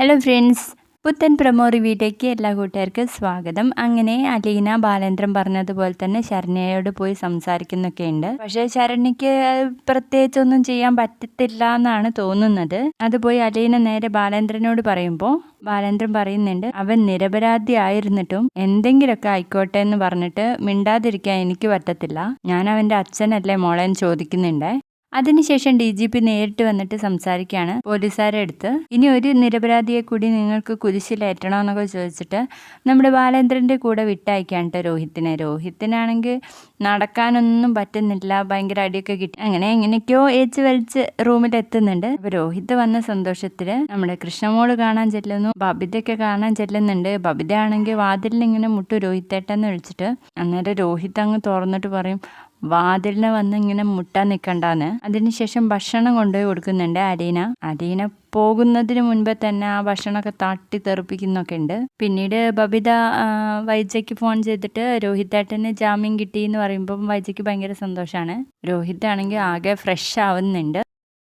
Hello friends, പുത്തൻ promo റിവ്യൂയിലേക്ക് എല്ലാ കൂട്ടുകാർക്കും സ്വാഗതം. അങ്ങനെ അലീന ബാലേന്ദ്രൻ പറഞ്ഞതുപോലെ തന്നെ ശരണ്യയോട് പോയി സംസാരിക്കുന്നൊക്കെ ഉണ്ട്. പക്ഷേ ശരണ്യക്ക് പ്രത്യേകിച്ചൊന്നും ചെയ്യാൻ പറ്റത്തില്ല എന്നാണ് തോന്നുന്നത്. അത് പോയി അലീന നേരെ ബാലേന്ദ്രനോട് പറയുമ്പോൾ ബാലേന്ദ്രൻ പറയുന്നുണ്ട്, അവൻ നിരപരാധി ആയിരുന്നിട്ടും എന്തെങ്കിലുമൊക്കെ ആയിക്കോട്ടെ എന്ന് പറഞ്ഞിട്ട് മിണ്ടാതിരിക്കാൻ എനിക്ക് പറ്റത്തില്ല. ഞാൻ അവൻ്റെ അച്ഛനല്ലേ മോളെ എന്ന് ചോദിക്കുന്നുണ്ട്. അതിനുശേഷം DGP നേരിട്ട് വന്നിട്ട് സംസാരിക്കുകയാണ് പോലീസുകാരെ അടുത്ത്. ഇനി ഒരു നിരപരാധിയെ കൂടി നിങ്ങൾക്ക് കുരിശിലേറ്റണം എന്നൊക്കെ ചോദിച്ചിട്ട് നമ്മുടെ ബാലേന്ദ്രൻ്റെ കൂടെ വിട്ടയക്കാണ് രോഹിത്തിനാണെങ്കിൽ നടക്കാനൊന്നും പറ്റുന്നില്ല, ഭയങ്കര അടിയൊക്കെ കിട്ടി. അങ്ങനെ എങ്ങനെയൊക്കെയോ ഏച്ച് വലിച്ച് റൂമിലെത്തുന്നുണ്ട്. അപ്പോൾ രോഹിത്ത് വന്ന സന്തോഷത്തിൽ നമ്മുടെ കൃഷ്ണമോള് കാണാൻ ചെല്ലുന്നു, ബബിതയൊക്കെ കാണാൻ ചെല്ലുന്നുണ്ട്. ബബിത ആണെങ്കിൽ വാതിലിൽ ഇങ്ങനെ മുട്ടു രോഹിത്തേട്ടെന്ന് വിളിച്ചിട്ട്, അന്നേരം രോഹിത്ത് അങ്ങ് തുറന്നിട്ട് പറയും, വാതിലിന് വന്ന് ഇങ്ങനെ മുട്ടാൻ നിൽക്കണ്ടാന്ന്. അതിനുശേഷം ഭക്ഷണം കൊണ്ടുപോയി കൊടുക്കുന്നുണ്ട് അലീന പോകുന്നതിന് മുൻപേ തന്നെ ആ ഭക്ഷണമൊക്കെ തട്ടി തെറിപ്പിക്കുന്നൊക്കെ ഉണ്ട്. പിന്നീട് ബബിത വൈജയ്ക്ക് ഫോൺ ചെയ്തിട്ട് രോഹിത്തേട്ടന് ജാമ്യം കിട്ടി എന്ന് പറയുമ്പോൾ വൈജയ്ക്ക് ഭയങ്കര സന്തോഷമാണ്. രോഹിത്താണെങ്കിൽ ആകെ ഫ്രഷ് ആവുന്നുണ്ട്.